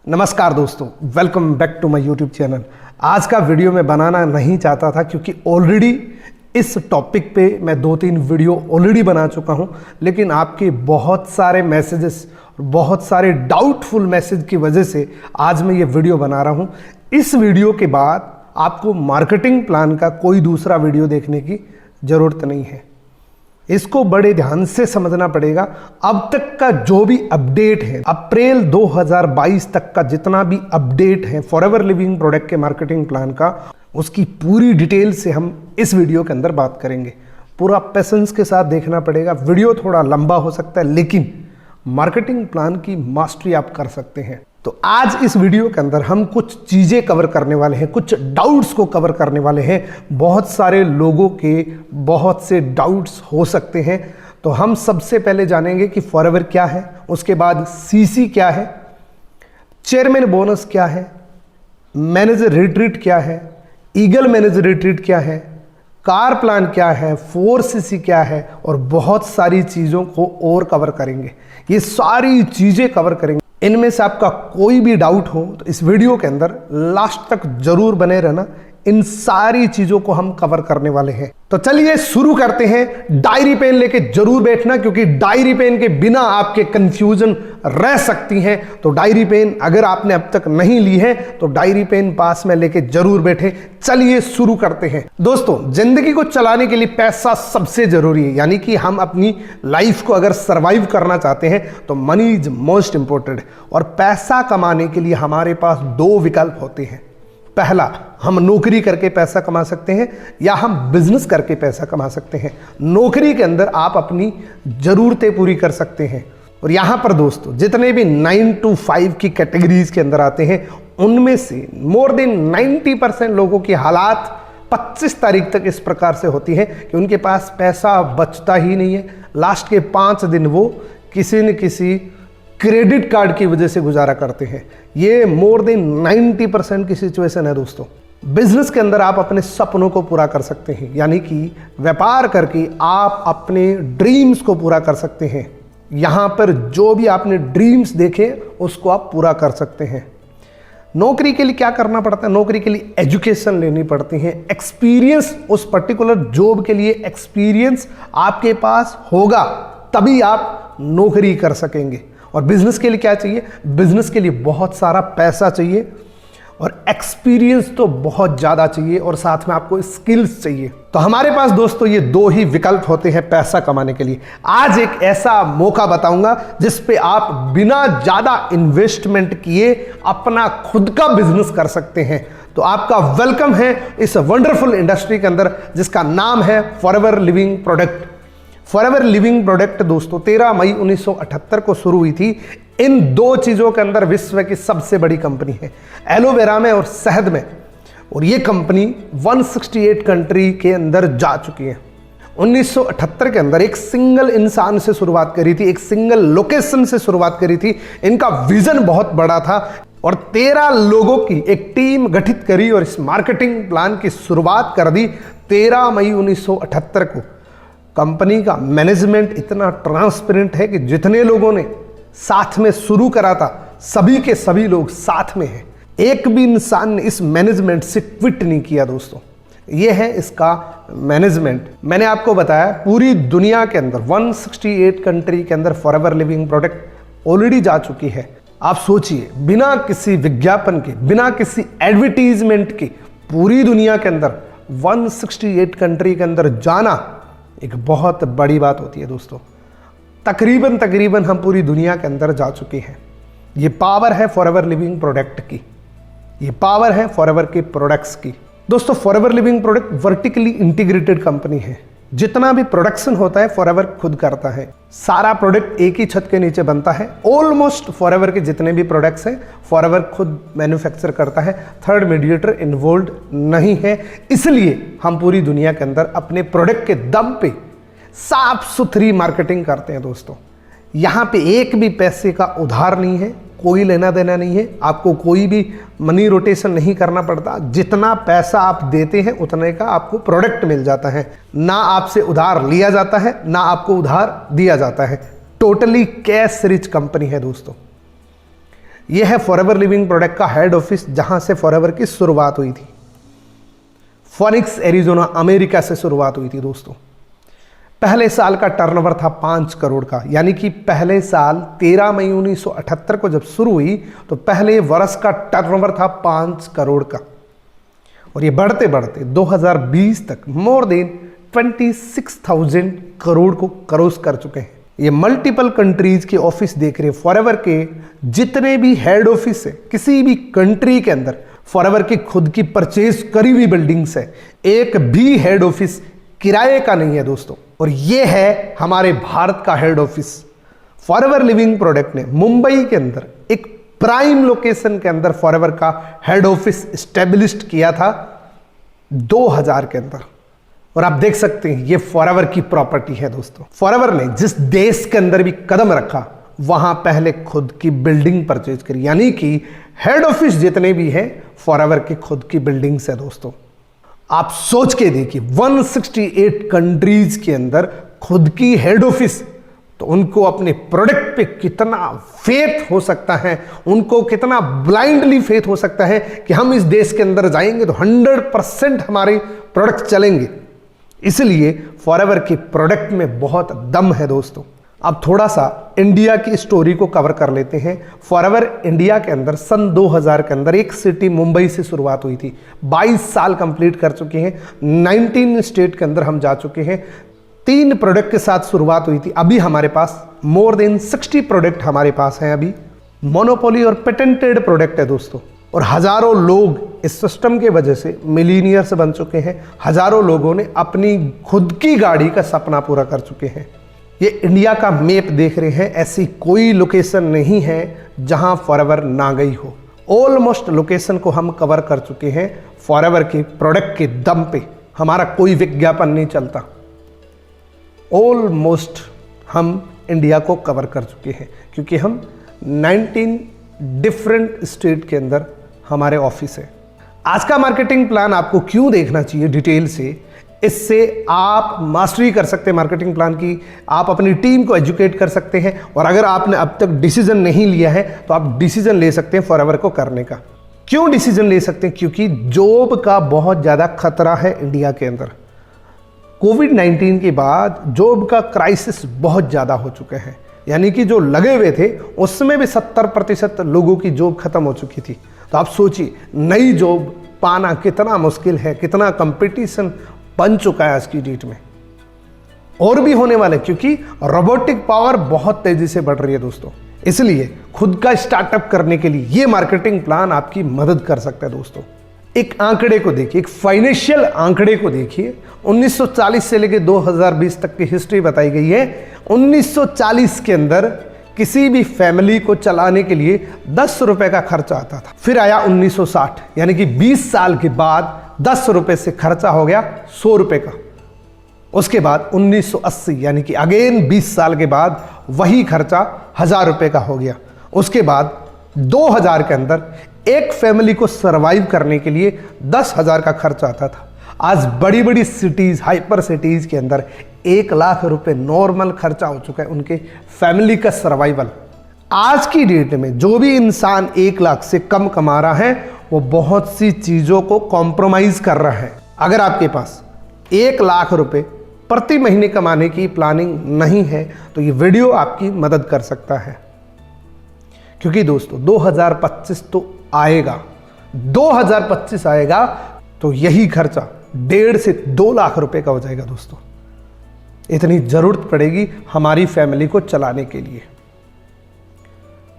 नमस्कार दोस्तों, welcome back to my YouTube channel. आज का वीडियो मैं बनाना नहीं चाहता था क्योंकि ऑलरेडी इस टॉपिक पे मैं 2-3 वीडियो ऑलरेडी बना चुका हूं, लेकिन आपके बहुत सारे मैसेजेस और बहुत सारे डाउटफुल मैसेज की वजह से आज मैं ये वीडियो बना रहा हूं। इस वीडियो के बाद आपको मार्केटिंग प्लान का कोई दूसरा वीडियो देखने की ज़रूरत नहीं है। इसको बड़े ध्यान से समझना पड़ेगा। अब तक का जो भी अपडेट है, अप्रैल 2022 तक का जितना भी अपडेट है फॉरएवर लिविंग प्रोडक्ट के मार्केटिंग प्लान का, उसकी पूरी डिटेल से हम इस वीडियो के अंदर बात करेंगे। पूरा पेशेंस के साथ देखना पड़ेगा। वीडियो थोड़ा लंबा हो सकता है, लेकिन मार्केटिंग प्लान की मास्टरी आप कर सकते हैं। तो आज इस वीडियो के अंदर हम कुछ चीज़ें कवर करने वाले हैं, कुछ डाउट्स को कवर करने वाले हैं। बहुत सारे लोगों के बहुत से डाउट्स हो सकते हैं, तो हम सबसे पहले जानेंगे कि फॉरएवर क्या है, उसके बाद सीसी क्या है, चेयरमैन बोनस क्या है, मैनेजर रिट्रीट क्या है, ईगल मैनेजर रिट्रीट क्या है, कार प्लान क्या है, 4CC क्या है, और बहुत सारी चीज़ों को और कवर करेंगे। ये सारी चीज़ें कवर करेंगे। इनमें से आपका कोई भी डाउट हो तो इस वीडियो के अंदर लास्ट तक जरूर बने रहना। इन सारी चीजों को हम कवर करने वाले हैं। तो चलिए शुरू करते हैं। डायरी पेन लेके जरूर बैठना, क्योंकि डायरी पेन के बिना आपके कंफ्यूजन रह सकती हैं। तो डायरी पेन अगर आपने अब तक नहीं ली है तो डायरी पेन पास में लेके जरूर बैठे। चलिए शुरू करते हैं। दोस्तों, जिंदगी को चलाने के लिए पैसा सबसे जरूरी है, यानी कि हम अपनी लाइफ को अगर सरवाइव करना चाहते हैं तो मनी इज मोस्ट इंपॉर्टेंट। और पैसा कमाने के लिए हमारे पास 2 विकल्प होते हैं। पहला, हम नौकरी करके पैसा कमा सकते हैं, या हम बिजनेस करके पैसा कमा सकते हैं। नौकरी के अंदर आप अपनी ज़रूरतें पूरी कर सकते हैं। और यहाँ पर दोस्तों, जितने भी 9 to 5 की कैटेगरीज के अंदर आते हैं, उनमें से मोर देन 90% लोगों की हालात 25 तारीख तक इस प्रकार से होती है कि उनके पास पैसा बचता ही नहीं है। लास्ट के 5 दिन वो किसी न किसी क्रेडिट कार्ड की वजह से गुजारा करते हैं। ये मोर देन 90% की सिचुएशन है दोस्तों। बिजनेस के अंदर आप अपने सपनों को पूरा कर सकते हैं, यानी कि व्यापार करके आप अपने ड्रीम्स को पूरा कर सकते हैं। यहाँ पर जो भी आपने ड्रीम्स देखे उसको आप पूरा कर सकते हैं। नौकरी के लिए क्या करना पड़ता है? नौकरी के लिए एजुकेशन लेनी पड़ती है, एक्सपीरियंस, उस पर्टिकुलर जॉब के लिए एक्सपीरियंस आपके पास होगा तभी आप नौकरी कर सकेंगे। और बिजनेस के लिए क्या चाहिए? बिजनेस के लिए बहुत सारा पैसा चाहिए और एक्सपीरियंस तो बहुत ज़्यादा चाहिए, और साथ में आपको स्किल्स चाहिए। तो हमारे पास दोस्तों ये 2 ही विकल्प होते हैं पैसा कमाने के लिए। आज एक ऐसा मौका बताऊंगा जिस पे आप बिना ज़्यादा इन्वेस्टमेंट किए अपना खुद का बिजनेस कर सकते हैं। तो आपका वेलकम है इस वंडरफुल इंडस्ट्री के अंदर जिसका नाम है forever living product. Forever living product दोस्तों 13 मई 1978 को शुरू हुई थी। इन 2 चीज़ों के अंदर विश्व की सबसे बड़ी कंपनी है, एलोवेरा में और शहद में। और ये कंपनी 168 कंट्री के अंदर जा चुकी है। 1978 के अंदर एक सिंगल इंसान से शुरुआत करी थी, एक सिंगल लोकेशन से शुरुआत करी थी। इनका विजन बहुत बड़ा था और 13 लोगों की एक टीम गठित करी और इस मार्केटिंग प्लान की शुरुआत कर दी 13 मई 1978 को। कंपनी का मैनेजमेंट इतना ट्रांसपेरेंट है कि जितने लोगों ने साथ में शुरू करा था, सभी के सभी लोग साथ में हैं। एक भी इंसान ने इस मैनेजमेंट से क्विट नहीं किया दोस्तों। ये है इसका मैनेजमेंट। मैंने आपको बताया पूरी दुनिया के अंदर 168 कंट्री के अंदर फॉरएवर लिविंग प्रोडक्ट ऑलरेडी जा चुकी है। आप सोचिए, बिना किसी विज्ञापन के, बिना किसी एडवर्टीजमेंट के पूरी दुनिया के अंदर 168 कंट्री के अंदर जाना एक बहुत बड़ी बात होती है दोस्तों। तकरीबन हम पूरी दुनिया के अंदर जा चुके हैं। ये पावर है फॉरएवर लिविंग प्रोडक्ट की, ये पावर है फॉरएवर के प्रोडक्ट्स की। दोस्तों, forever living product vertically integrated company है। जितना भी प्रोडक्शन होता है फॉरएवर खुद करता है। सारा प्रोडक्ट एक ही छत के नीचे बनता है। ऑलमोस्ट फॉरएवर के जितने भी प्रोडक्ट्स हैं फॉरएवर खुद मैन्युफैक्चर करता है। थर्ड मीडिएटर इन्वॉल्व नहीं है। इसलिए हम पूरी दुनिया के अंदर अपने प्रोडक्ट के दम पे साफ सुथरी मार्केटिंग करते हैं दोस्तों। यहाँ पे एक भी पैसे का उधार नहीं है, कोई लेना देना नहीं है। आपको कोई भी मनी रोटेशन नहीं करना पड़ता। जितना पैसा आप देते हैं उतने का आपको प्रोडक्ट मिल जाता है। ना आपसे उधार लिया जाता है, ना आपको उधार दिया जाता है। टोटली कैश रिच कंपनी है दोस्तों। यह है फॉरएवर लिविंग प्रोडक्ट का हेड ऑफिस, जहां से फॉरएवर की शुरुआत हुई थी। फोनिक्स एरिजोना अमेरिका से शुरुआत हुई थी दोस्तों। पहले साल का टर्नओवर था 5 करोड़ का, यानी कि पहले साल 13 मई 1978 को जब शुरू हुई तो पहले वर्ष का टर्नओवर था 5 करोड़ का, और ये बढ़ते बढ़ते 2020 तक मोर देन 26,000 करोड़ को क्रॉस कर चुके हैं। ये मल्टीपल कंट्रीज के ऑफिस देख रहे हैं। फॉरएवर के जितने भी हेड ऑफिस है किसी भी कंट्री के अंदर, फॉरएवर की खुद की परचेज करी हुई बिल्डिंग्स है, एक भी हेड ऑफिस किराए का नहीं है दोस्तों। और ये है हमारे भारत का head office. Forever living product ने मुंबई के अंदर एक प्राइम लोकेशन के अंदर फॉरएवर का हेड ऑफिस एस्टेब्लिश्ड किया था 2000 के अंदर, और आप देख सकते हैं ये फॉरएवर की प्रॉपर्टी है दोस्तों। फॉरएवर ने जिस देश के अंदर भी कदम रखा वहां पहले खुद की बिल्डिंग परचेज करी, यानी कि हेड ऑफिस जितने भी हैं फॉरएवर की खुद की बिल्डिंग्स है दोस्तों। आप सोच के देखिए 168 कंट्रीज के अंदर खुद की हेड ऑफिस, तो उनको अपने प्रोडक्ट पे कितना फेथ हो सकता है, उनको कितना ब्लाइंडली फेथ हो सकता है कि हम इस देश के अंदर जाएंगे तो 100% हमारे प्रोडक्ट चलेंगे। इसलिए फॉरएवर की प्रोडक्ट में बहुत दम है दोस्तों। अब थोड़ा सा इंडिया की स्टोरी को कवर कर लेते हैं। फॉरएवर इंडिया के अंदर सन 2000 के अंदर एक सिटी मुंबई से शुरुआत हुई थी। 22 साल कंप्लीट कर चुके हैं, 19 स्टेट के अंदर हम जा चुके हैं। 3 प्रोडक्ट के साथ शुरुआत हुई थी। अभी हमारे पास मोर देन 60 प्रोडक्ट हमारे पास हैं। अभी मोनोपोली और पेटेंटेड प्रोडक्ट है दोस्तों, और हजारों लोग इस सिस्टम के वजह से मिलीनियर्स बन चुके हैं। हजारों लोगों ने अपनी खुद की गाड़ी का सपना पूरा कर चुके हैं। ये इंडिया का मैप देख रहे हैं, ऐसी कोई लोकेशन नहीं है जहां फॉरएवर ना गई हो। ऑलमोस्ट लोकेशन को हम कवर कर चुके हैं। फॉरएवर के प्रोडक्ट के दम पे हमारा कोई विज्ञापन नहीं चलता। ऑलमोस्ट हम इंडिया को कवर कर चुके हैं, क्योंकि हम 19 डिफरेंट स्टेट के अंदर हमारे ऑफिस है। आज का मार्केटिंग प्लान आपको क्यों देखना चाहिए डिटेल से, इससे आप मास्टरी कर सकते हैं मार्केटिंग प्लान की, आप अपनी टीम को एजुकेट कर सकते हैं, और अगर आपने अब तक डिसीजन नहीं लिया है तो आप डिसीजन ले सकते हैं फॉरएवर को करने का। क्यों डिसीजन ले सकते हैं? क्योंकि जॉब का बहुत ज़्यादा खतरा है इंडिया के अंदर। कोविड-19 के बाद जॉब का क्राइसिस बहुत ज़्यादा हो चुके हैं, यानी कि जो लगे हुए थे उसमें भी 70% लोगों की जॉब खत्म हो चुकी थी। तो आप सोचिए नई जॉब पाना कितना मुश्किल है, कितना कंपटीशन बन चुका है आज की डेट में। और भी होने वाले, क्योंकि रोबोटिक पावर बहुत तेजी से बढ़ रही है दोस्तों। इसलिए खुद का स्टार्टअप करने के लिए ये मार्केटिंग प्लान आपकी मदद कर सकता है दोस्तों। एक आंकड़े को देखिए, एक फाइनेंशियल आंकड़े को देखिए। 1940 से लेकर 2020 तक की हिस्ट्री बताई गई है। 1940 के अंदर किसी भी फैमिली को चलाने के लिए 10 रुपए का खर्चा आता था। फिर आया 1960, यानी कि 20 साल के बाद 10 रुपए से खर्चा हो गया 100 रुपए का। उसके बाद 1980, यानी कि अगेन 20 साल के बाद वही खर्चा 1000 रुपए का हो गया। उसके बाद 2000 के अंदर एक फैमिली को सरवाइव करने के लिए 10,000 का खर्चा आता था। आज बड़ी बड़ी सिटीज, हाइपर सिटीज के अंदर 1 लाख रुपए नॉर्मल खर्चा हो चुका है उनके फैमिली का सर्वाइवल। आज की डेट में जो भी इंसान 1 लाख से कम कमा रहा है वो बहुत सी चीजों को कॉम्प्रोमाइज कर रहा है। अगर आपके पास 1 लाख रुपए प्रति महीने कमाने की प्लानिंग नहीं है तो ये वीडियो आपकी मदद कर सकता है, क्योंकि दोस्तों 2025 तो आएगा। 2025 आएगा तो यही खर्चा 1.5 से 2 लाख रुपए का हो जाएगा दोस्तों। इतनी जरूरत पड़ेगी हमारी फैमिली को चलाने के लिए।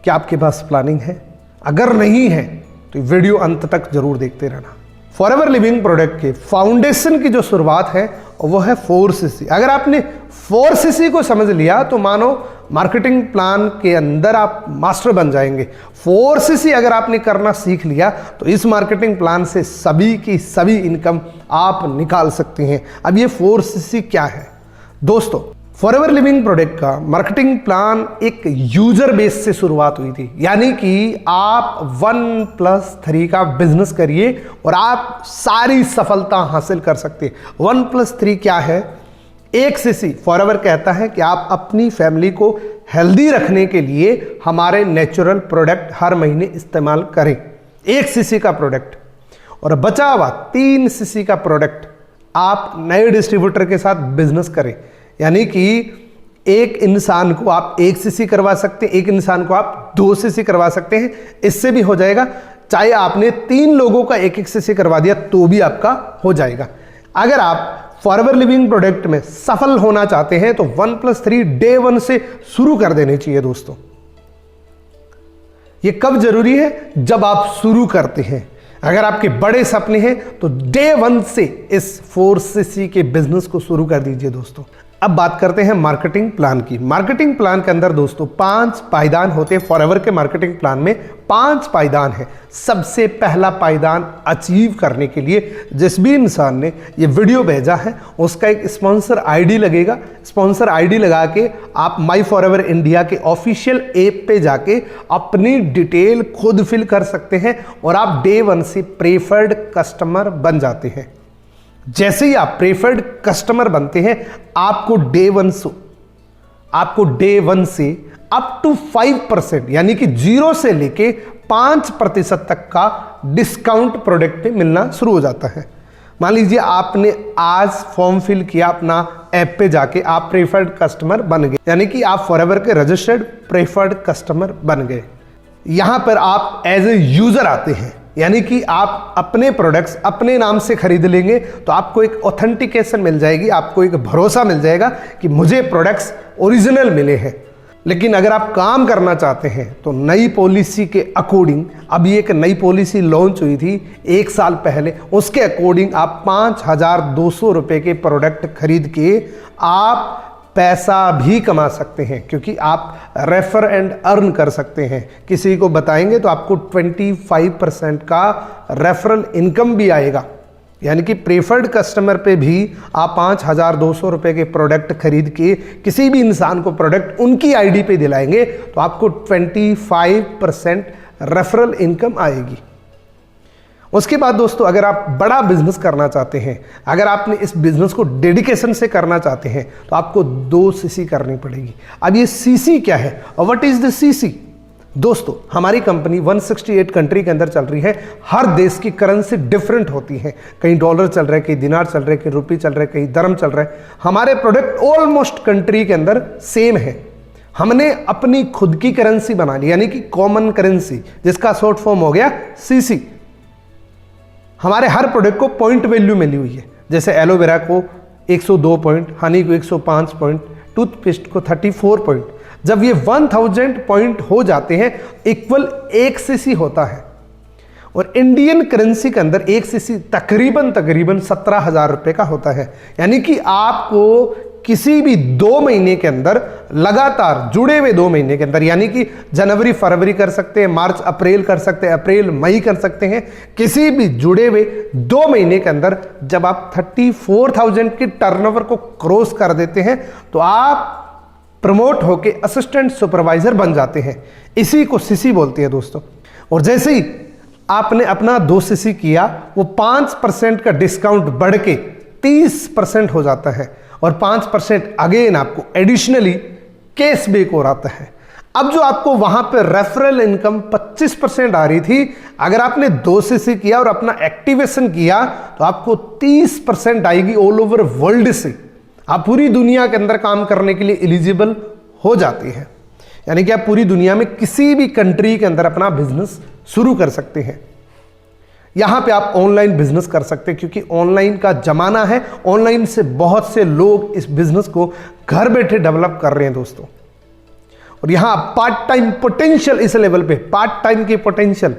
क्या आपके पास प्लानिंग है? अगर नहीं है तो वीडियो अंत तक जरूर देखते रहना। फॉरएवर लिविंग प्रोडक्ट के फाउंडेशन की जो शुरुआत है वो है 4CC। अगर आपने 4CC को समझ लिया तो मानो मार्केटिंग प्लान के अंदर आप मास्टर बन जाएंगे। 4CC अगर आपने करना सीख लिया तो इस मार्केटिंग प्लान से सभी की सभी इनकम आप निकाल सकते हैं। अब ये 4CC क्या है दोस्तों? फॉरएवर लिविंग प्रोडक्ट का मार्केटिंग प्लान एक यूजर बेस से शुरुआत हुई थी, यानी कि आप 1+3 का बिजनेस करिए और आप सारी सफलता हासिल कर सकते हैं। 1+3 क्या है? 1 सीसी फॉरएवर कहता है कि आप अपनी फैमिली को हेल्दी रखने के लिए हमारे नेचुरल प्रोडक्ट हर महीने इस्तेमाल करें। 1 सीसी का प्रोडक्ट और बचा हुआ 3 सीसी का प्रोडक्ट आप नए डिस्ट्रीब्यूटर के साथ बिजनेस करें। यानी कि एक इंसान को आप 1 सीसी करवा सकते हैं, एक इंसान को आप 2 सीसी करवा सकते हैं, इससे भी हो जाएगा। चाहे आपने 3 लोगों का 1-1 सीसी करवा दिया तो भी आपका हो जाएगा। अगर आप फॉरएवर लिविंग प्रोडक्ट में सफल होना चाहते हैं तो 1+3 डे 1 से शुरू कर देनी चाहिए दोस्तों। ये कब जरूरी है? जब आप शुरू करते हैं। अगर आपके बड़े सपने हैं तो डे 1 से इस 4 सीसी के बिजनेस को शुरू कर दीजिए दोस्तों। अब बात करते हैं मार्केटिंग प्लान की। मार्केटिंग प्लान के अंदर दोस्तों 5 पायदान होते हैं। फॉरएवर के मार्केटिंग प्लान में 5 पायदान है। सबसे पहला पायदान अचीव करने के लिए जिस भी इंसान ने ये वीडियो भेजा है उसका एक स्पॉन्सर आईडी लगेगा। स्पॉन्सर आईडी लगा के आप माई फॉरएवर इंडिया के ऑफिशियल ऐप पे जाके अपनी डिटेल खुद फिल कर सकते हैं और आप डे 1 से प्रेफर्ड कस्टमर बन जाते हैं। जैसे ही आप प्रेफर्ड कस्टमर बनते हैं आपको डे 1 से अप टू 5% यानी कि 0 से लेके 5% तक का डिस्काउंट प्रोडक्ट पे मिलना शुरू हो जाता है। मान लीजिए आपने आज फॉर्म फिल किया, अपना ऐप पे जाके आप प्रेफर्ड कस्टमर बन गए, यानी कि आप फॉरएवर के रजिस्टर्ड प्रेफर्ड कस्टमर बन गए। यहां पर आप एज ए यूजर आते हैं, यानी कि आप अपने प्रोडक्ट्स अपने नाम से खरीद लेंगे तो आपको एक ऑथेंटिकेशन मिल जाएगी, आपको एक भरोसा मिल जाएगा कि मुझे प्रोडक्ट्स ओरिजिनल मिले हैं। लेकिन अगर आप काम करना चाहते हैं तो नई पॉलिसी के अकॉर्डिंग, अभी एक नई पॉलिसी लॉन्च हुई थी 1 साल पहले, उसके अकॉर्डिंग आप 5,200 रुपये के प्रोडक्ट खरीद के आप पैसा भी कमा सकते हैं, क्योंकि आप रेफर एंड अर्न कर सकते हैं। किसी को बताएंगे तो आपको 25% का रेफरल इनकम भी आएगा। यानी कि प्रेफर्ड कस्टमर पे भी आप 5,200 रुपये के प्रोडक्ट खरीद के किसी भी इंसान को प्रोडक्ट उनकी आईडी पे दिलाएंगे तो आपको 25% रेफरल इनकम आएगी। उसके बाद दोस्तों अगर आप बड़ा बिजनेस करना चाहते हैं, अगर आपने इस बिजनेस को डेडिकेशन से करना चाहते हैं तो आपको 2 सीसी करनी पड़ेगी। अब ये सीसी क्या है और व्हाट इज द सीसी? दोस्तों हमारी कंपनी 168 कंट्री के अंदर चल रही है। हर देश की करेंसी डिफरेंट होती है, कहीं डॉलर चल रहा है, कहीं दिनार चल रहा है, कहीं रुपये चल रहा है, कहीं दरम चल रहा है। हमारे प्रोडक्ट ऑलमोस्ट कंट्री के अंदर सेम है। हमने अपनी खुद की करेंसी बना ली, यानी कि कॉमन करेंसी, जिसका शॉर्ट फॉर्म हो गया सीसी। हमारे हर प्रोडक्ट को पॉइंट वैल्यू मिली हुई है, जैसे एलोवेरा को 102 पॉइंट, हनी को 105 पॉइंट, टूथपेस्ट को 34 पॉइंट। जब ये 1000 पॉइंट हो जाते हैं इक्वल 1 सीसी होता है। और इंडियन करेंसी के अंदर 1 सीसी तकरीबन 17,000 रुपये का होता है। यानी कि आपको किसी भी 2 महीने के अंदर, लगातार जुड़े हुए 2 महीने के अंदर, यानी कि जनवरी फरवरी कर सकते हैं, मार्च अप्रैल कर सकते हैं, अप्रैल मई कर सकते हैं, किसी भी जुड़े हुए 2 महीने के अंदर जब आप 34,000 की टर्नओवर को क्रॉस कर देते हैं तो आप प्रमोट होके असिस्टेंट सुपरवाइजर बन जाते हैं। इसी को सीसी बोलते हैं दोस्तों। और जैसे ही आपने अपना 2 सीसी किया, वो 5% का डिस्काउंट बढ़ के 30% हो जाता है और 5% अगेन आपको एडिशनली कैशबैक हो रहा है। अब जो आपको वहां पे रेफरल इनकम 25% आ रही थी, अगर आपने 2 सीसी किया और अपना एक्टिवेशन किया तो आपको 30% आएगी ऑल ओवर वर्ल्ड से। आप पूरी दुनिया के अंदर काम करने के लिए एलिजिबल हो जाते हैं, यानी कि आप पूरी दुनिया में किसी भी कंट्री के अंदर अपना बिजनेस शुरू कर सकते हैं। यहां पे आप ऑनलाइन बिजनेस कर सकते हैं, क्योंकि ऑनलाइन का जमाना है। ऑनलाइन से बहुत से लोग इस बिजनेस को घर बैठे डेवलप कर रहे हैं दोस्तों। और यहां पार्ट टाइम पोटेंशियल, इस लेवल पे पार्ट टाइम की पोटेंशियल।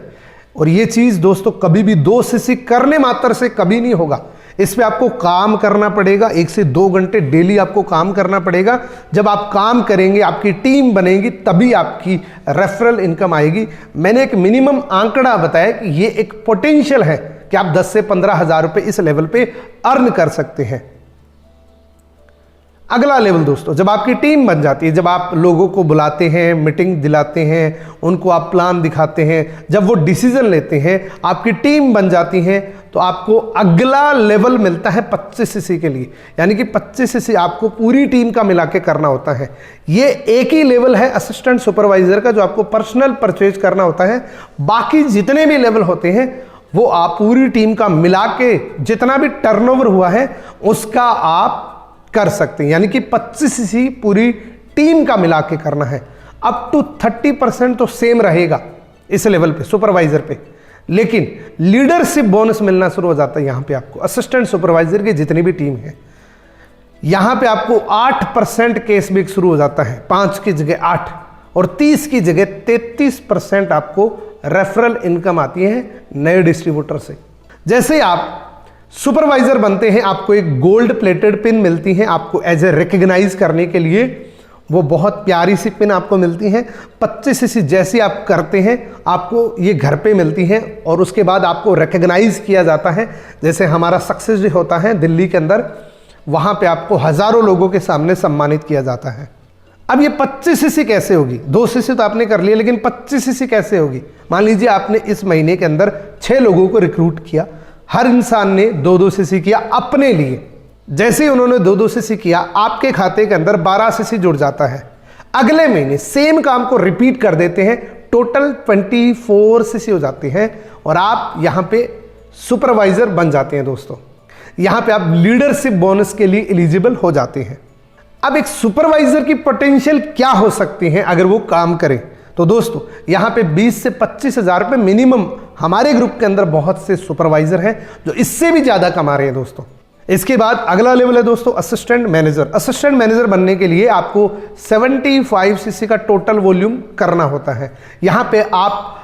और ये चीज दोस्तों कभी भी 2 सीसी करने मात्र से कभी नहीं होगा। इस पे आपको काम करना पड़ेगा, 1 से 2 घंटे डेली आपको काम करना पड़ेगा। जब आप काम करेंगे, आपकी टीम बनेगी, तभी आपकी रेफरल इनकम आएगी। मैंने एक मिनिमम आंकड़ा बताया कि ये एक पोटेंशियल है कि आप 10 से 15 हज़ार रुपये इस लेवल पे अर्न कर सकते हैं। अगला लेवल दोस्तों, जब आपकी टीम बन जाती है, जब आप लोगों को बुलाते हैं, मीटिंग दिलाते हैं, उनको आप प्लान दिखाते हैं, जब वो डिसीजन लेते हैं, आपकी टीम बन जाती है, तो आपको अगला लेवल मिलता है 25 सीसी के लिए। यानी कि 25 सीसी आपको पूरी टीम का मिला के करना होता है। ये एक ही लेवल है असिस्टेंट सुपरवाइजर का, जो आपको पर्सनल परचेज करना होता है। बाकी जितने भी लेवल होते हैं वो आप पूरी टीम का मिला के जितना भी टर्नओवर हुआ है उसका आप कर सकते हैं। यानी कि 25 सीसी पूरी टीम का मिला के करना है। अप टू 30% तो सेम रहेगा इस लेवल पे, सुपरवाइजर पे, लेकिन लीडरशिप बोनस मिलना शुरू हो जाता है। यहां पे आपको असिस्टेंट सुपरवाइजर की जितनी भी टीम है, यहां पे आपको 8% कैशबैक शुरू हो जाता है। 5 की जगह 8 और 30 की जगह 33% आपको रेफरल इनकम आती है नए डिस्ट्रीब्यूटर से। जैसे आप सुपरवाइजर बनते हैं, आपको एक गोल्ड प्लेटेड पिन मिलती है, आपको एज ए रिकग्नाइज करने के लिए वो बहुत प्यारी सी पिन आपको मिलती है। 25 सीसी जैसी आप करते हैं आपको ये घर पे मिलती है, और उसके बाद आपको रिकग्नाइज किया जाता है। जैसे हमारा सक्सेस डे होता है दिल्ली के अंदर, वहां पे आपको हजारों लोगों के सामने सम्मानित किया जाता है। अब ये 25 सीसी कैसे होगी? 2 सीसी तो आपने कर लिया, लेकिन 25 सीसी कैसे होगी? मान लीजिए आपने इस महीने के अंदर 6 लोगों को रिक्रूट किया, हर इंसान ने 2-2 सीसी किया अपने लिए। जैसे ही उन्होंने 2-2 सीसी किया, आपके खाते के अंदर 12 सीसी जुड़ जाता है। अगले महीने सेम काम को रिपीट कर देते हैं, टोटल 24 सीसी हो जाते हैं, और आप यहां पे सुपरवाइजर बन जाते हैं दोस्तों। यहां पे आप लीडरशिप बोनस के लिए एलिजिबल हो जाते हैं। अब एक सुपरवाइजर की पोटेंशियल क्या हो सकती है अगर वो काम करे? तो दोस्तों यहां पे 20 से 25 हजार रुपए मिनिमम हमारे ग्रुप के अंदर बहुत से सुपरवाइजर हैं जो इससे भी ज्यादा कमा रहे हैं दोस्तों। इसके बाद अगला लेवल है दोस्तों असिस्टेंट मैनेजर। असिस्टेंट मैनेजर बनने के लिए आपको 75 सीसी का टोटल वॉल्यूम करना होता है। यहां पे आप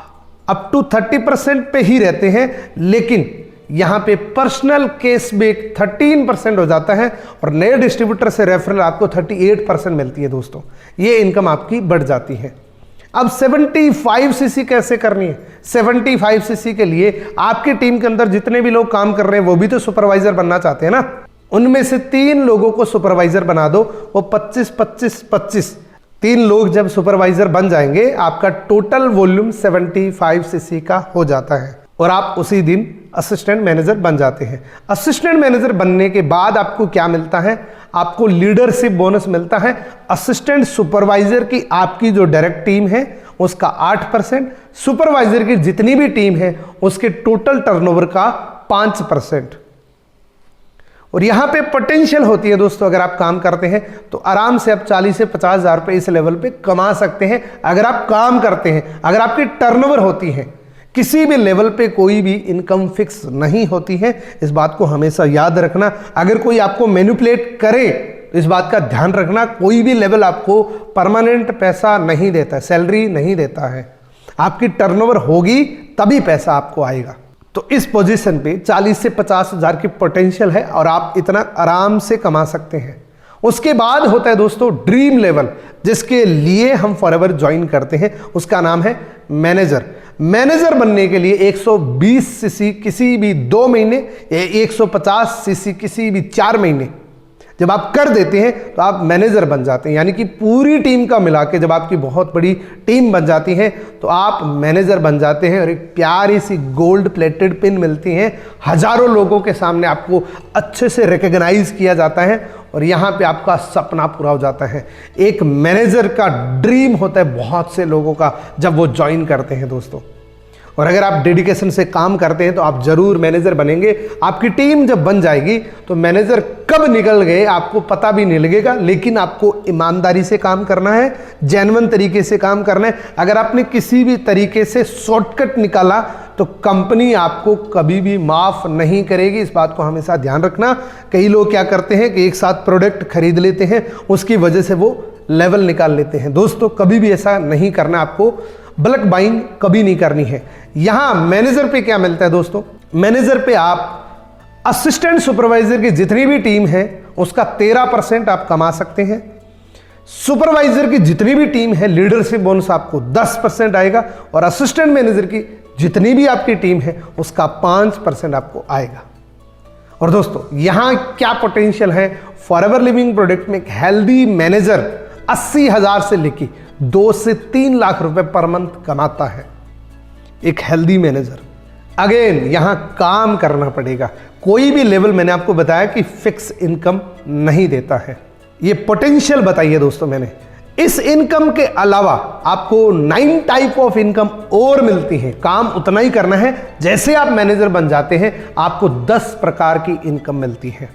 अप टू 30% पे ही रहते हैं, लेकिन यहां पे पर्सनल कैशबैक 13% हो जाता है, और नए डिस्ट्रीब्यूटर से रेफरल आपको 38% मिलती है दोस्तों। ये इनकम आपकी बढ़ जाती है। अब 75 सीसी कैसे करनी है? 75 सीसी के लिए आपकी टीम के अंदर जितने भी लोग काम कर रहे हैं वो भी तो सुपरवाइजर बनना चाहते हैं ना। उनमें से 3 लोगों को सुपरवाइजर बना दो, वो 25-25-25 3 लोग जब सुपरवाइजर बन जाएंगे, आपका टोटल वॉल्यूम 75 सीसी का हो जाता है, और आप उसी दिन असिस्टेंट मैनेजर बन जाते हैं। असिस्टेंट मैनेजर बनने के बाद आपको क्या मिलता है? आपको लीडरशिप बोनस मिलता है। असिस्टेंट सुपरवाइजर की आपकी जो डायरेक्ट टीम है उसका 8%, सुपरवाइजर की जितनी भी टीम है उसके टोटल टर्नओवर का 5%। और यहां पे पोटेंशियल होती है दोस्तों, अगर आप काम करते हैं तो आराम से आप 40 से 50 हजार रुपए इस लेवल पे कमा सकते हैं अगर आप काम करते हैं, अगर आपकी टर्नओवर होती है। किसी भी लेवल पे कोई भी इनकम फिक्स नहीं होती है, इस बात को हमेशा याद रखना। अगर कोई आपको मैनिपुलेट करे, इस बात का ध्यान रखना, कोई भी लेवल आपको परमानेंट पैसा नहीं देता है, सैलरी नहीं देता है। आपकी टर्नओवर होगी तभी पैसा आपको आएगा। तो इस पोजीशन पे 40 से 50 हजार की पोटेंशियल है, और आप इतना आराम से कमा सकते हैं। उसके बाद होता है दोस्तों ड्रीम लेवल, जिसके लिए हम फॉरएवर ज्वाइन करते हैं, उसका नाम है मैनेजर। मैनेजर बनने के लिए 120 सीसी किसी भी 2 महीने या 150 सीसी किसी भी 4 महीने जब आप कर देते हैं तो आप मैनेजर बन जाते हैं। यानी कि पूरी टीम का मिला के जब आपकी बहुत बड़ी टीम बन जाती है तो आप मैनेजर बन जाते हैं, और एक प्यारी सी गोल्ड प्लेटेड पिन मिलती है। हजारों लोगों के सामने आपको अच्छे से रिकग्नाइज किया जाता है, और यहाँ पे आपका सपना पूरा हो जाता है। एक मैनेजर का ड्रीम होता है बहुत से लोगों का जब वो ज्वाइन करते हैं दोस्तों। और अगर आप डेडिकेशन से काम करते हैं तो आप जरूर मैनेजर बनेंगे। आपकी टीम जब बन जाएगी तो मैनेजर कब निकल गए आपको पता भी नहीं लगेगा, लेकिन आपको ईमानदारी से काम करना है, जेन्युइन तरीके से काम करना है। अगर आपने किसी भी तरीके से शॉर्टकट निकाला तो कंपनी आपको कभी भी माफ नहीं करेगी, इस बात को हमेशा ध्यान रखना। कई लोग क्या करते हैं कि एक साथ प्रोडक्ट खरीद लेते हैं, उसकी वजह से वो लेवल निकाल लेते हैं। दोस्तों कभी भी ऐसा नहीं करना, आपको बल्क बाइंग कभी नहीं करनी है। यहां मैनेजर पे क्या मिलता है दोस्तों? मैनेजर पे आप असिस्टेंट सुपरवाइजर की जितनी भी टीम है उसका 13% आप कमा सकते हैं। सुपरवाइजर की जितनी भी टीम है लीडरशिप बोनस आपको 10% आएगा, और असिस्टेंट मैनेजर की जितनी भी आपकी टीम है उसका 5% आपको आएगा। और दोस्तों यहां क्या पोटेंशियल है, फॉरएवर लिविंग प्रोडक्ट में एक हेल्दी मैनेजर 80,000 से लेके 2 से 3 लाख रुपए पर मंथ कमाता है। एक हेल्दी मैनेजर। अगेन यहां काम करना पड़ेगा। कोई भी लेवल मैंने आपको बताया कि फिक्स इनकम नहीं देता है। ये पोटेंशियल बताइए दोस्तों मैंने। इस इनकम के अलावा आपको 9 टाइप ऑफ इनकम और मिलती है। काम उतना ही करना है। जैसे आप मैनेजर बन जाते हैं आपको 10 प्रकार की इनकम मिलती है।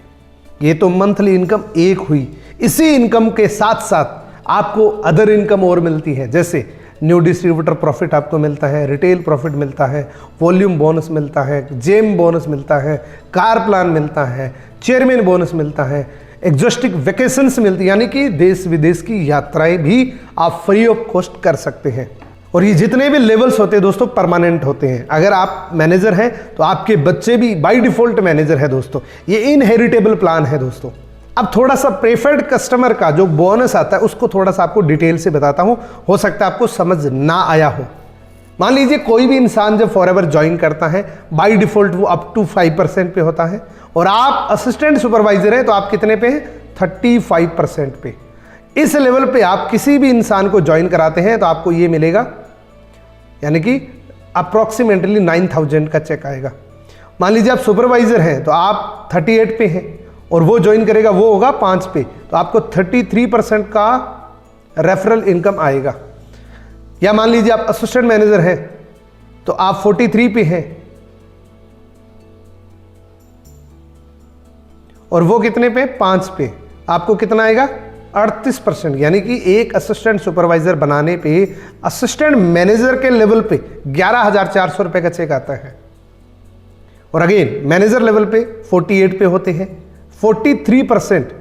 ये तो मंथली इनकम एक हुई। इसी इनकम के साथ साथ आपको अदर इनकम और मिलती है, जैसे न्यू डिस्ट्रीब्यूटर प्रॉफिट आपको मिलता है, रिटेल प्रॉफिट मिलता है, वॉल्यूम बोनस मिलता है, जेम बोनस मिलता है, कार प्लान मिलता है, चेयरमैन बोनस मिलता है, एग्जॉस्टिक वेकेशंस मिलती है, यानी कि देश विदेश की यात्राएं भी आप फ्री ऑफ कॉस्ट कर सकते हैं। और ये जितने भी लेवल्स होते हैं दोस्तों परमानेंट होते हैं। अगर आप मैनेजर हैं तो आपके बच्चे भी बाय डिफॉल्ट मैनेजर है दोस्तों। ये इनहेरिटेबल प्लान है दोस्तों। अब थोड़ा सा प्रेफर्ड कस्टमर का जो बोनस आता है उसको थोड़ा सा आपको डिटेल से बताता हूं, हो सकता है आपको समझ ना आया हो। मान लीजिए कोई भी इंसान जब फॉरएवर ज्वाइन करता है बाय डिफॉल्ट वो अप टू 5% पे होता है, और आप असिस्टेंट सुपरवाइजर हैं तो आप कितने पे हैं, 35% पे। इस लेवल पे आप किसी भी इंसान को ज्वाइन कराते हैं तो आपको ये मिलेगा, यानी कि अप्रोक्सीमेटली 9,000 का चेक आएगा। मान लीजिए आप सुपरवाइजर हैं तो आप 38 पे हैं और वो ज्वाइन करेगा, वो होगा 5 पे, तो आपको 33% का रेफरल इनकम आएगा। या मान लीजिए आप असिस्टेंट मैनेजर हैं तो आप 43 पे हैं और वो कितने पे, 5 पे, आपको कितना आएगा, 38%। यानी कि एक असिस्टेंट सुपरवाइजर बनाने पे असिस्टेंट मैनेजर के लेवल पे 11,400 रुपए का चेक आता है। और अगेन मैनेजर लेवल पे 48 पे होते हैं। 43%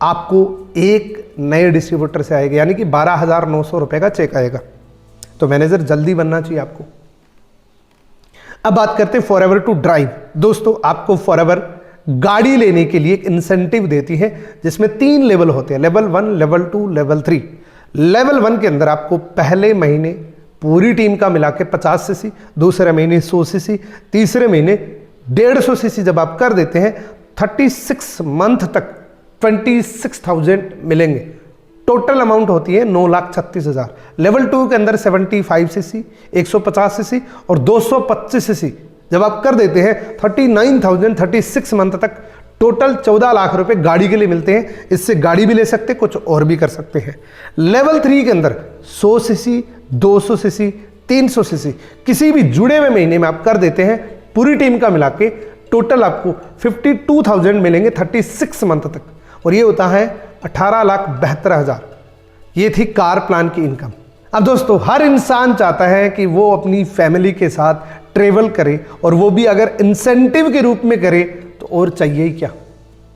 आपको एक नए डिस्ट्रीब्यूटर से आएगा, यानी कि 12,900 रुपए का चेक आएगा। तो मैनेजर जल्दी बनना चाहिए आपको। अब बात करते हैं फॉरएवर टू ड्राइव। दोस्तों आपको फॉरएवर गाड़ी लेने के लिए एक इंसेंटिव देती है, जिसमें 3 लेवल होते हैं, लेवल 1, लेवल 2, लेवल 3। लेवल 1 के अंदर आपको पहले महीने पूरी टीम का मिला के 50 सीसी, दूसरे महीने 100 सीसी, तीसरे महीने 150 सीसी जब आप कर देते हैं 36 मंथ तक 26,000 मिलेंगे। टोटल अमाउंट होती है 9,36,000। लेवल 2 के अंदर 75 सीसी, 150 सीसी और 225 सीसी जब आप कर देते हैं 39,000 36 मंथ तक टोटल 14 लाख रुपए गाड़ी के लिए मिलते हैं। इससे गाड़ी भी ले सकते हैं, कुछ और भी कर सकते हैं। लेवल 3 के अंदर 100 सीसी, 200 सीसी, 300 सीसी किसी भी जुड़े हुए महीने में आप कर देते हैं, पूरी टीम का मिला के टोटल आपको 52,000 मिलेंगे 36 मंथ तक, और ये होता है 18,72,000। ये थी कार प्लान की इनकम। अब दोस्तों हर इंसान चाहता है कि वो अपनी फैमिली के साथ ट्रेवल करे, और वो भी अगर इंसेंटिव के रूप में करे तो और चाहिए ही क्या,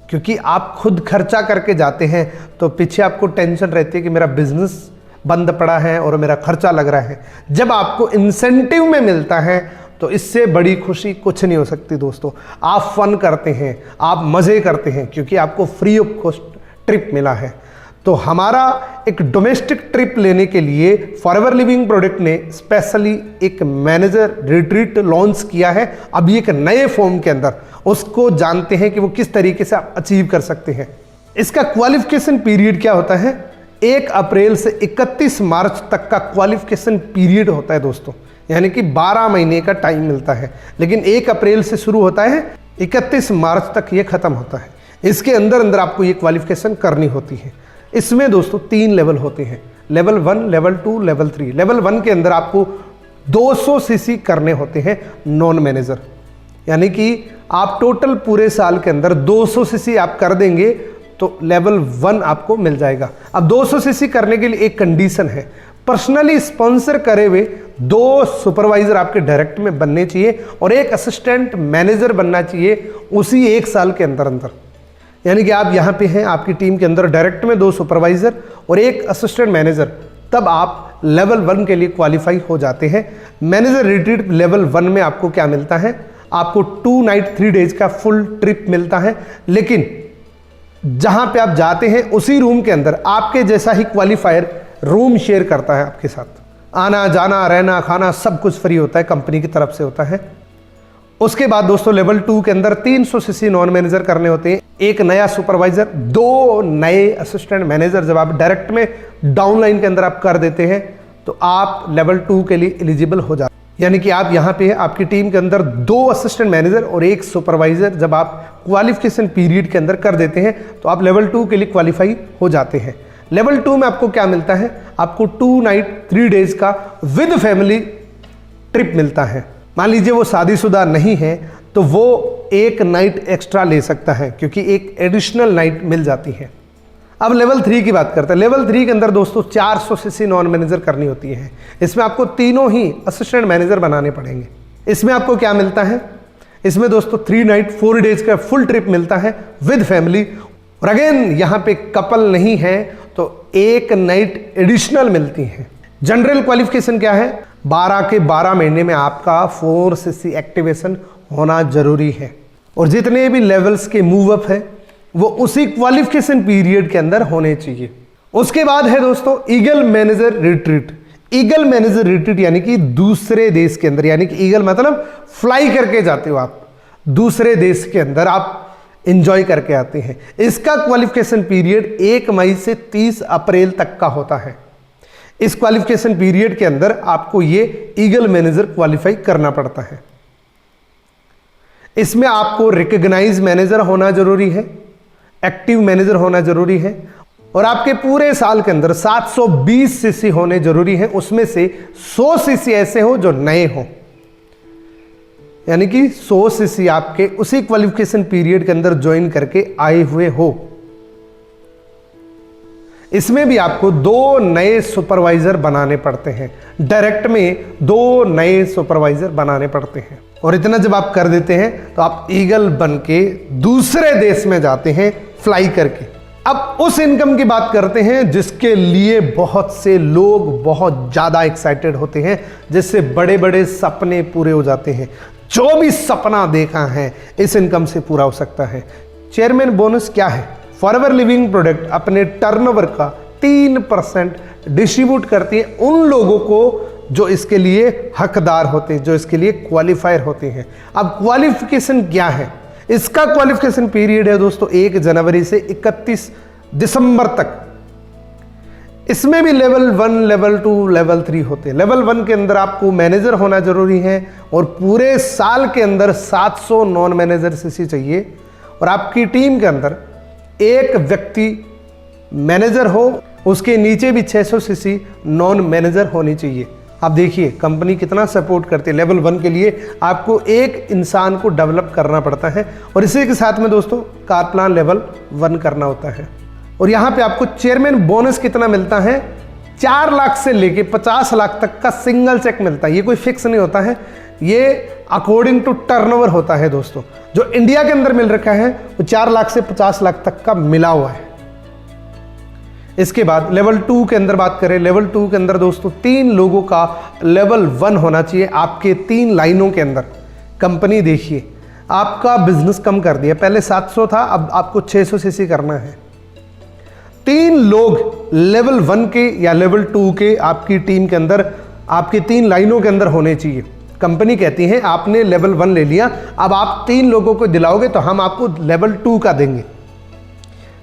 क्योंकि आप खुद खर्चा करके जाते हैं तो पीछे आपको टेंशन रहती है कि मेरा बिजनेस बंद पड़ा है और मेरा खर्चा लग रहा है। जब आपको इंसेंटिव में मिलता है तो इससे बड़ी खुशी कुछ नहीं हो सकती दोस्तों। आप फन करते हैं, आप मज़े करते हैं, क्योंकि आपको फ्री ऑफ कॉस्ट ट्रिप मिला है। तो हमारा एक डोमेस्टिक ट्रिप लेने के लिए फॉरएवर लिविंग प्रोडक्ट ने स्पेशली एक मैनेजर रिट्रीट लॉन्च किया है, अभी एक नए फॉर्म के अंदर। उसको जानते हैं कि वो किस तरीके से आप अचीव कर सकते हैं। इसका क्वालिफिकेशन पीरियड क्या होता है, 1 अप्रैल से 31 मार्च तक का क्वालिफिकेशन पीरियड होता है दोस्तों, यानी कि 12 महीने का टाइम मिलता है। लेकिन 1 अप्रैल से शुरू होता है, 31 मार्च तक ये खत्म होता है। इसके अंदर अंदर आपको ये क्वालिफिकेशन करनी होती है। इसमें दोस्तों 3 लेवल होते हैं, लेवल 1, लेवल 2, लेवल 3। लेवल 1 के अंदर आपको 200 सीसी करने होते हैं नॉन मैनेजर, यानी कि आप टोटल पूरे साल के अंदर 200 सीसी आप कर देंगे तो लेवल 1 आपको मिल जाएगा। अब 200 सीसी करने के लिए एक कंडीशन है, पर्सनली स्पॉन्सर करे हुए 2 सुपरवाइजर आपके डायरेक्ट में बनने चाहिए और 1 असिस्टेंट मैनेजर बनना चाहिए उसी 1 साल के अंदर अंदर। यानी कि आप यहाँ पे हैं, आपकी टीम के अंदर डायरेक्ट में 2 सुपरवाइजर और 1 असिस्टेंट मैनेजर, तब आप लेवल 1 के लिए क्वालिफाई हो जाते हैं। मैनेजर रिट्रीट लेवल 1 में आपको क्या मिलता है, आपको 2 नाइट 3 डेज का फुल ट्रिप मिलता है। लेकिन जहाँ पे आप जाते हैं उसी रूम के अंदर आपके जैसा ही क्वालिफायर रूम शेयर करता है आपके साथ। आना जाना रहना खाना सब कुछ फ्री होता है, कंपनी की तरफ से होता है। उसके बाद दोस्तों लेवल 2 के अंदर 300 सीसी नॉन मैनेजर करने होते हैं, एक नया सुपरवाइजर, 2 नए असिस्टेंट मैनेजर। जब आप डायरेक्ट में डाउनलाइन के अंदर आप कर देते हैं तो आप लेवल 2 के लिए एलिजिबल हो जाते हैं। यानी कि आप यहाँ पे आपकी टीम के अंदर 2 असिस्टेंट मैनेजर और एक सुपरवाइजर जब आप क्वालिफिकेशन पीरियड के अंदर कर देते हैं तो आप लेवल 2 के लिए क्वालिफाई हो जाते हैं। लेवल 2 में आपको क्या मिलता है? आपको 2 नाइट 3 डेज का विद फैमिली ट्रिप मिलता है। मान लीजिए वो शादीशुदा नहीं है तो वो एक नाइट एक्स्ट्रा ले सकता है क्योंकि एक एडिशनल नाइट मिल जाती है। अब लेवल 3 की बात करते हैं। लेवल 3 के अंदर दोस्तों 400 सीसी नॉन मैनेजर करनी होती है। इसमें आपको तीनों ही असिस्टेंट मैनेजर बनाने पड़ेंगे। इसमें आपको क्या मिलता है? इसमें दोस्तों 3 नाइट 4 डेज का फुल ट्रिप मिलता है विद फैमिली। और अगेन यहाँ पे कपल नहीं है तो एक नाइट एडिशनल मिलती है। जनरल क्वालिफिकेशन क्या है? 12 के 12 महीने में आपका 4 सीसी एक्टिवेशन होना जरूरी है और जितने भी लेवल्स के मूव अप है वो उसी क्वालिफिकेशन पीरियड के अंदर होने चाहिए। उसके बाद है दोस्तों eagle manager retreat. Eagle manager retreat यानी कि दूसरे देश के अंदर, यानी कि ईगल मतलब फ्लाई करके जाते हो आप दूसरे देश के अंदर, आप एंजॉय करके आते हैं। इसका क्वालिफिकेशन पीरियड 1 मई से 30 अप्रैल तक का होता है। इस क्वालिफिकेशन पीरियड के अंदर आपको ये ईगल मैनेजर क्वालिफाई करना पड़ता है। इसमें आपको रिकॉग्नाइज मैनेजर होना जरूरी है, एक्टिव मैनेजर होना जरूरी है और आपके पूरे साल के अंदर 720 सीसी होने जरूरी है। उसमें से 100 सीसी ऐसे हो जो नए हो, यानी कि 100 सीसी आपके उसी क्वालिफिकेशन पीरियड के अंदर ज्वाइन करके आए हुए हो। इसमें भी आपको 2 नए सुपरवाइजर बनाने पड़ते हैं। डायरेक्ट में 2 नए सुपरवाइजर बनाने पड़ते हैं और इतना जब आप कर देते हैं तो आप ईगल बन के दूसरे देश में जाते हैं फ्लाई करके। अब उस इनकम की बात करते हैं जिसके लिए बहुत से लोग बहुत ज़्यादा एक्साइटेड होते हैं, जिससे बड़े बड़े सपने पूरे हो जाते हैं। जो भी सपना देखा है इस इनकम से पूरा हो सकता है। चेयरमैन बोनस क्या है? फॉरएवर लिविंग प्रोडक्ट अपने टर्नओवर का 3% डिस्ट्रीब्यूट करती है उन लोगों को जो इसके लिए हकदार होते हैं, जो इसके लिए क्वालिफायर होते हैं। अब क्वालिफिकेशन क्या है? इसका क्वालिफिकेशन पीरियड है दोस्तों 1 जनवरी से 31 दिसंबर तक। इसमें भी लेवल 1, लेवल 2, लेवल 3 होते हैं। लेवल 1 के अंदर आपको मैनेजर होना जरूरी है और पूरे साल के अंदर 700 नॉन मैनेजर सीसी चाहिए और आपकी टीम के अंदर एक व्यक्ति मैनेजर हो, उसके नीचे भी 600 सीसी नॉन मैनेजर होनी चाहिए। आप देखिए कंपनी कितना सपोर्ट करती है। लेवल 1 के लिए आपको एक इंसान को डेवलप करना पड़ता है और इसी के साथ में दोस्तों कार प्लान लेवल 1 करना होता है। और यहाँ पे आपको चेयरमैन बोनस कितना मिलता है? 4 लाख से लेके 50 लाख तक का सिंगल चेक मिलता है। ये कोई फिक्स नहीं होता है, ये अकॉर्डिंग टू टर्नओवर होता है दोस्तों। जो इंडिया के अंदर मिल रखा है वो 4 लाख से 50 लाख तक का मिला हुआ है। इसके बाद लेवल 2 के अंदर बात करें। लेवल 2 के अंदर दोस्तों 3 लोगों का लेवल 1 होना चाहिए आपके 3 लाइनों के अंदर। कंपनी देखिए आपका बिजनेस कम कर दिया, पहले 700 था, अब आपको 600 सीसी करना है। 3 लोग लेवल 1 के या लेवल 2 के आपकी टीम के अंदर, आपकी 3 लाइनों के अंदर होने चाहिए। कंपनी कहती है आपने लेवल 1 ले लिया, अब आप 3 लोगों को दिलाओगे तो हम आपको लेवल 2 का देंगे।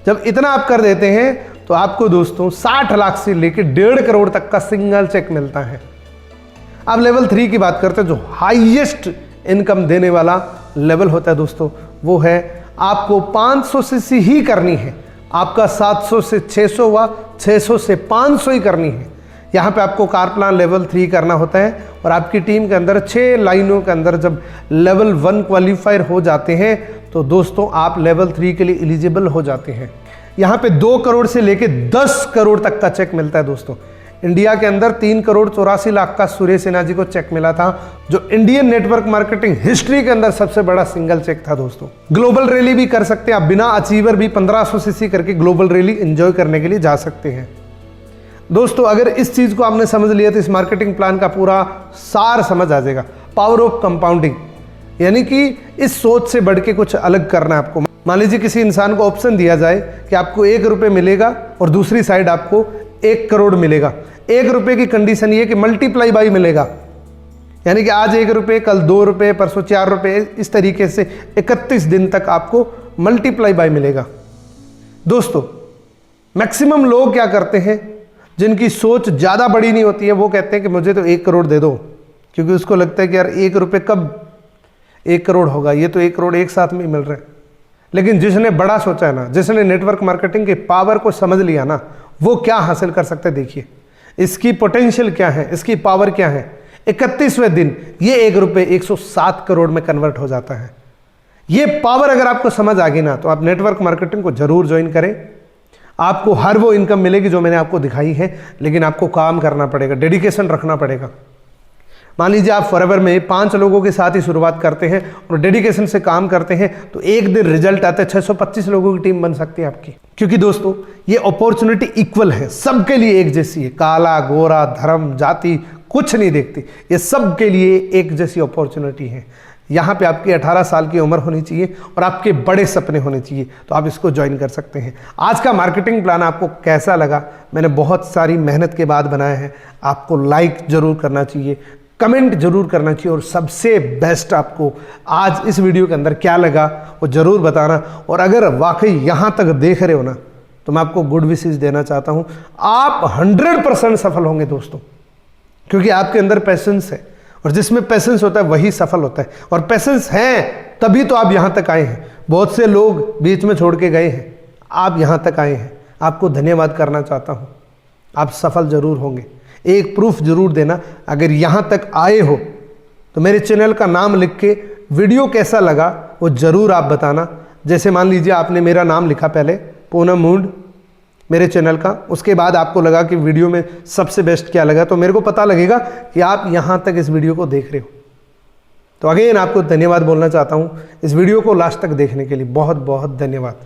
जब इतना आप कर देते हैं तो आपको दोस्तों 60 लाख से लेकर 1.5 करोड़ तक का सिंगल चेक मिलता है। अब लेवल 3 की बात करते हैं, जो हाईएस्ट इनकम देने वाला लेवल होता है दोस्तों, वो है आपको 500 सीसी ही करनी है। आपका 700 से 600 हुआ, 600 से 500 ही करनी है। यहाँ पे आपको कार प्लान लेवल 3 करना होता है और आपकी टीम के अंदर 6 लाइनों के अंदर जब लेवल 1 क्वालिफायर हो जाते हैं तो दोस्तों आप लेवल 3 के लिए एलिजिबल हो जाते हैं। यहाँ पे 2 करोड़ से लेके 10 करोड़ तक का चेक मिलता है दोस्तों। इंडिया के अंदर 3 करोड़ 84 लाख का सुरेश सिन्हा जी को चेक मिला था, जो इंडियन नेटवर्क मार्केटिंग हिस्ट्री के अंदर सबसे बड़ा सिंगल चेक था दोस्तों। ग्लोबल रैली भी कर सकते हैं आप, बिना अचीवर भी 1500 सीसी करके ग्लोबल रैली एंजॉय करने के लिए जा सकते हैं। दोस्तों अगर इस चीज को आपने समझ लिया तो इस मार्केटिंग प्लान का पूरा सार समझ आ जाएगा। पावर ऑफ कंपाउंडिंग, यानी कि इस सोच से बढ़ के कुछ अलग करना है आपको। मान लीजिए किसी इंसान को ऑप्शन दिया जाए कि आपको 1 रुपये मिलेगा और दूसरी साइड आपको 1 करोड़ मिलेगा। 1 रुपये की कंडीशन ये कि मल्टीप्लाई बाई मिलेगा, यानी कि आज 1 रुपये, कल 2 रुपये, परसों 4 रुपये, इस तरीके से 31 दिन तक आपको मल्टीप्लाई बाय मिलेगा। दोस्तों मैक्सिमम लोग क्या करते हैं, जिनकी सोच ज़्यादा बड़ी नहीं होती है, वो कहते हैं कि मुझे तो 1 करोड़ दे दो, क्योंकि उसको लगता है कि यार 1 रुपये कब 1 करोड़ होगा, ये तो 1 करोड़ एक साथ में ही मिल रहा है। लेकिन जिसने बड़ा सोचा है ना, जिसने नेटवर्क मार्केटिंग के पावर को समझ लिया ना, वो क्या हासिल कर सकते हैं। देखिए इसकी पोटेंशियल क्या है, इसकी पावर क्या है। 31वें दिन ये 1 रुपये 107 करोड़ में कन्वर्ट हो जाता है। ये पावर अगर आपको समझ आ गई ना, तो आप नेटवर्क मार्केटिंग को जरूर ज्वाइन करें। आपको हर वो इनकम मिलेगी जो मैंने आपको दिखाई है, लेकिन आपको काम करना पड़ेगा, डेडिकेशन रखना पड़ेगा। मान लीजिए आप फॉरएवर में 5 लोगों के साथ ही शुरुआत करते हैं और डेडिकेशन से काम करते हैं, तो एक दिन रिजल्ट आता है 625 लोगों की टीम बन सकती है आपकी। क्योंकि दोस्तों ये अपॉर्चुनिटी इक्वल है, सबके लिए एक जैसी है। काला गोरा धर्म जाति कुछ नहीं देखती, ये सबके लिए एक जैसी अपॉर्चुनिटी है। यहाँ पे आपकी 18 साल की उम्र होनी चाहिए और आपके बड़े सपने होने चाहिए, तो आप इसको ज्वाइन कर सकते हैं। आज का मार्केटिंग प्लान आपको कैसा लगा? मैंने बहुत सारी मेहनत के बाद बनाया है। आपको लाइक जरूर करना चाहिए, कमेंट जरूर करना चाहिए, और सबसे बेस्ट आपको आज इस वीडियो के अंदर क्या लगा वो जरूर बताना। और अगर वाकई यहाँ तक देख रहे हो ना, तो मैं आपको गुड विशेस देना चाहता हूँ। आप 100% सफल होंगे दोस्तों, क्योंकि आपके अंदर पैशंस है, और जिसमें पैशंस होता है वही सफल होता है। और पैशंस है तभी तो आप यहाँ तक आए हैं। बहुत से लोग बीच में छोड़ के गए हैं, आप यहाँ तक आए हैं, आपको धन्यवाद करना चाहता हूँ। आप सफल जरूर होंगे। एक प्रूफ जरूर देना, अगर यहाँ तक आए हो तो मेरे चैनल का नाम लिख के वीडियो कैसा लगा वो ज़रूर आप बताना। जैसे मान लीजिए आपने मेरा नाम लिखा पहले, पूनम मूड, मेरे चैनल का, उसके बाद आपको लगा कि वीडियो में सबसे बेस्ट क्या लगा, तो मेरे को पता लगेगा कि आप यहाँ तक इस वीडियो को देख रहे हो। तो अगेन आपको धन्यवाद बोलना चाहता हूँ इस वीडियो को लास्ट तक देखने के लिए। बहुत बहुत धन्यवाद।